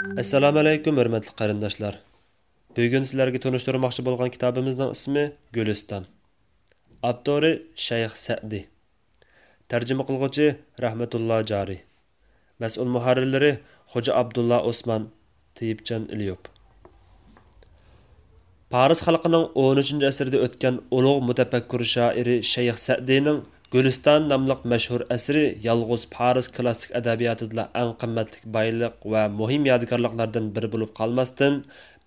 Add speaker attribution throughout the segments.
Speaker 1: Assalomu alaykum, hurmatli qarindoshlar. Bugun sizlarga tanishtirmoqchi bo'lgan kitobimizning ismi Guliston. Avtori Shayx Sa'di. Tarjima qilguvchi Rahmatulloh Jari. Mas'ul muharrirlari Xo'ja Abdullah Osman Tiyibjan Ilyop. Paris xalqining 13-asrda o'tgan ulug' mutafakkur shoiri Shayx Sa'dining Guliston nomli mashhur asri yolg'iz Paris klassik adabiyotida eng qimmatli boylik va muhim yodgorliklardan biri bo'lib qolmasdan,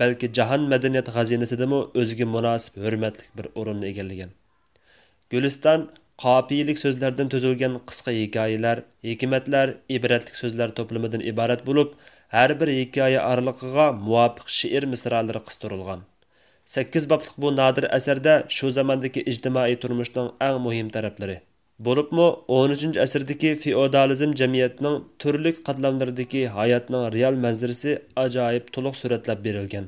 Speaker 1: balki jahon madaniyat xazinasidami o'ziga munosib hurmatli bir o'rinni egallagan. Guliston qofiyalik so'zlardan tuzilgan qisqa hikoyalar, hikmatlar, ibratli so'zlar to'plamidan iborat bo'lib, har bir hikoya oraliqiga muvofiq she'r misralari qistirilgan. 8 boblik bu nadir asarda shu zamondagi ijtimoiy turmushning eng muhim taraflari bo'libmi 13-asrdagi feodalizm jamiyatining turli qatlamlaridagi hayotning real manzarasi ajoyib to'liq suratlab berilgan.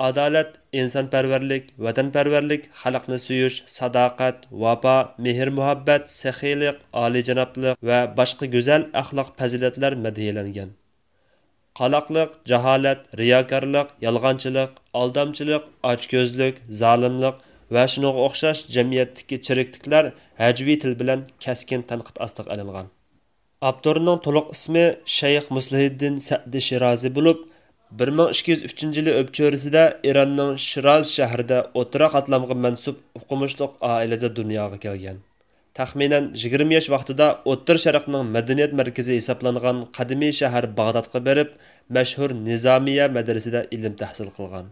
Speaker 1: Adolat, insonparvarlik, vatanparvarlik, xalqni suyish, sadoqat, vafo, mehr-muhabbat, saxiylik, oliyjanoblik va boshqa go'zal axloq fazilatlar madhiyalangan. Qaloqliq, jaholat, riyokorlik, yolg'onchilik, aldamchilik, ochko'zlik, zolimlik va shunga o'xshash jamiyatdagi chirikliklar hajviy til bilan kaskin tanqid ostiga olingan. Avtorining to'liq ismi Shayx Muslihiddin Sa'di Shirozi bo'lib, 1203-yili o'pchorisida Eronning Shiroz shahrida o'rta qatlamga mansub o'qimishliq oilada dunyoga kelgan. Taxminan 20 yosh vaqtida O'rta Sharqning madaniyat markazi hisoblangan qadimiy shahar Bag'dodga berib, mashhur Nizomiya madrasasida ilm tahsil qilgan.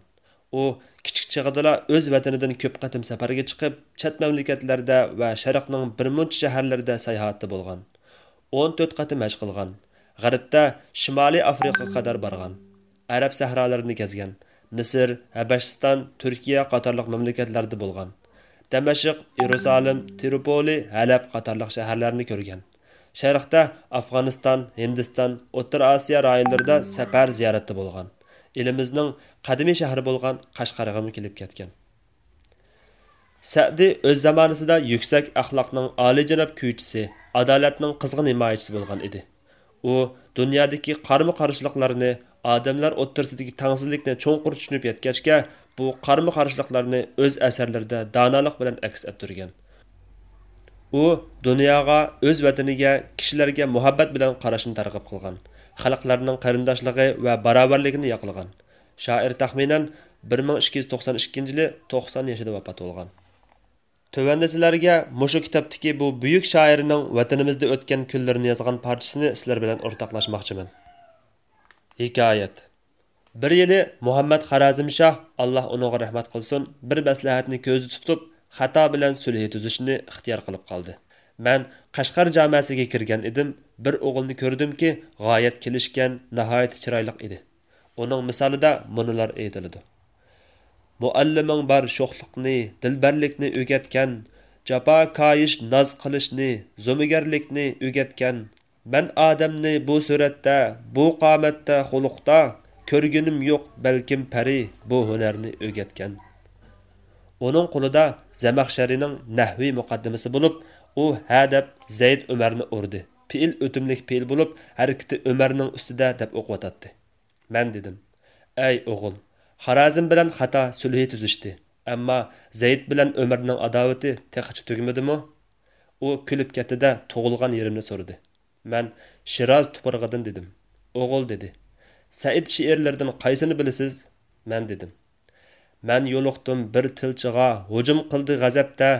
Speaker 1: U kichik chig'ida o'z vatanidan ko'p qatim safarga chiqib, chet mamlakatlarda va Sharqning bir muncha shaharlarida sayohatda bo'lgan. 14 qatim haj qilgan. G'arbda Shimoliy Afrikaga qadar borgan. Arab sahralarini kezgan. Misr, Habashiston, Turkiya qatorliq mamlakatlarda bo'lgan. Damashq, Yerusalim, Tripoli, Halab qatorliq shaharlarni ko'rgan. Sharqda Afg'oniston, Hindiston, O'rta Osiyo rayonlarida safar ziyoratda bo'lgan. Elimizning qadimiy shahri bo'lgan Qashqarga kelib ketgan. Sa'di o'z zamonasida yuksak axloqning oliyjanob kuychisi, adolatning qizg'in himoyachisi bo'lgan edi. U dunyodagi qarama-qarshiliklarni, odamlar o'rtasidagi tengsizlikni cho'nqur tushunib yetgachga, bu qarama-qarshiliklarni o'z asarlarida donolik bilan aks ettirgan. U dunyoga, o'z vataniga, kishilarga muhabbat bilan qarashni targ'ib qilgan. Xalqlarning qarindoshligi va barobarligini yoqlagan. Shoir taxminan 1292-yili 90 yoshida vafot bo'lgan. Tövəndə sizlərə mushu kitobdagi bu buyuk shoirning vatanimizda o'tgan kunlarini yozgan parchasini sizlar bilan o'rtoqlashmoqchiman. Hikoyat. Bir yili Muhammad Xorazmshoh, Alloh uning rahmat qilsin, bir maslahatni ko'zda tutib, xato bilan sulh tuzishni ixtiyor qilib qoldi. Men Qashqar jamiyatiga kirgan edim, bir o'g'ilni ko'rdimki, g'oyat kelishgan, nihoyat chiroyli edi. Uning misolida munolar aytiladi. Mualliming bar sho'xliqni, dilbarlikni o'rgatgan, jafo koyish, noz qilishni, zo'migarlikni o'rgatgan. Men odamni bu suratda, bu qomatda, xuluqda ko'rganim yo'q, balkim pari bu hunarni o'rgatgan. Uning qo'lida Zamaxsharining nahviy muqaddimasi bo'lib, u hadab Zayd Umarni urdi. Fe'l o'timlik fe'l bo'lib, harakati Umarning ustida deb o'qiyotdi. Men dedim: "Ey o'g'il, Xorazm bilan xato sulh tuzishdi. Ammo Zayd bilan Umarning adovati teqicha tugmadimi?" U kulib ketdi-da, tug'ilgan yerimni so'radi. Men Shiroz tuprog'idan dedim. "O'g'il," dedi. "Said she'rlaridan qaysini bilasiz?" Men dedim. "Men yo'liqdim bir tilchiga, hujum qildi g'azabda,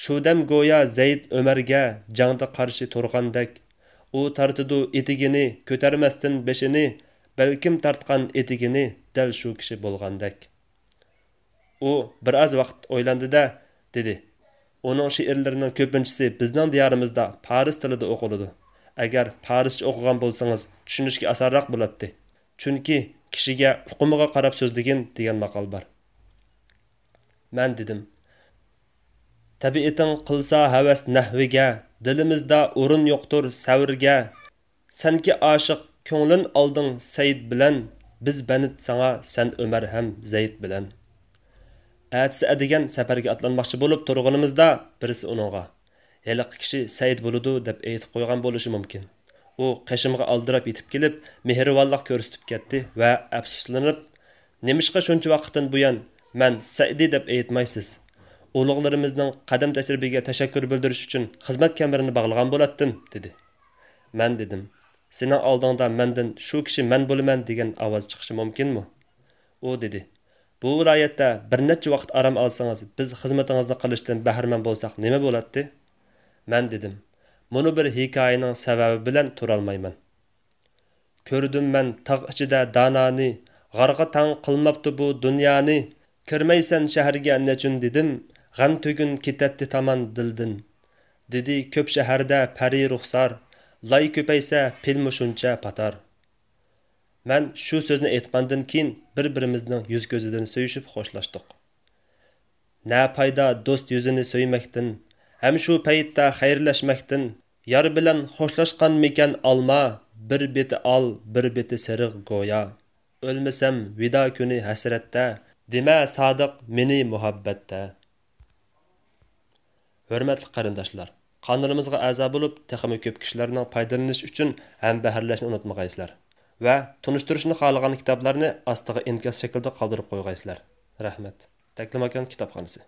Speaker 1: shudam go'yo Zayd Umarga jangda qarshi turgandek. U tartidi etigini, ko'tarmasdan beshini, balkim tartgan etigini dal shu kishi bo'lgandek." U biroz vaqt o'ylandi-da, dedi: "Uning she'rlarining ko'pinchisi bizning diyorimizda Paris tilida o'qiladi. Agar Parischa o'qigan bo'lsangiz, tushunishga osonroq bo'ladi. Chunki kishiga uqumiga qarab so'zligin degan maqol bor." Men dedim: "Tabiating qilsa havas nahviga, dilimizda o'rin yo'qdir savrga. Senki oshiq ko'nglin olding Said bilan, biz banit sana sen Umar ham Zayd bilan." Atsi degan safarga atlanmoqchi bo'lib turganimizda birisi uningga: "Heliq kishi Said bo'ladi" deb aytib qo'ygan bo'lishi mumkin. u qishimga aldirab yetib kelib mehrivonlik ko'rsatib ketdi va afsuslanib, "Nemishqa shuncha vaqtdan buyon men Saidi deb aytmaysiz? Ulug'larimizning qadam tajribaga tashakkur bildirish uchun xizmat kamarini bog'lagan bo'latdim", dedi. Men dedim, "Sening oldingda mendan shu kishi men bo'laman degan ovoz chiqishi mumkinmi?" U dedi, "Bu viloyatda bir necha vaqt aram olsangiz, biz xizmatingizni qilishdan bahramand bo'lsak nima bo'ladi?" Men dedim, "Buni bir hikoyaning sababi bilan turolmayman. Ko'rdim men tog' ichida danani, g'arg'a tang qilmabdi bu dunyoni. Kirmaysan shaharga nechun dedim, g'am tugun ketatdi tamon dildin. Dedi ko'p shaharda pari ruxsar, lay ko'paysa pilmu shuncha patar." Men shu so'zni aytgandan keyin bir-birimizning yuz ko'zidan so'yishib xo'shlashdik. Na payda do'st yuzini so'ymakdan, ham shu paytda xayrlashmakdan, yar bilan xo'shlashgan mekan olma, bir beti ol, bir beti sariq go'ya. O'lmasam vido kuni hasratda, dema sodiq meni muhabbatda. Hurmatli qarindoshlar, qonunimizga a'zo bo'lib, texmi ko'p kishilarning foydalanish uchun ham baharlashni unutmag'aysizlar va tunishtirishni xohlagan kitoblarni ostiga inkas shaklida qoldirib qo'yg'aysizlar. Rahmat. Taklimakan kitobxonasi.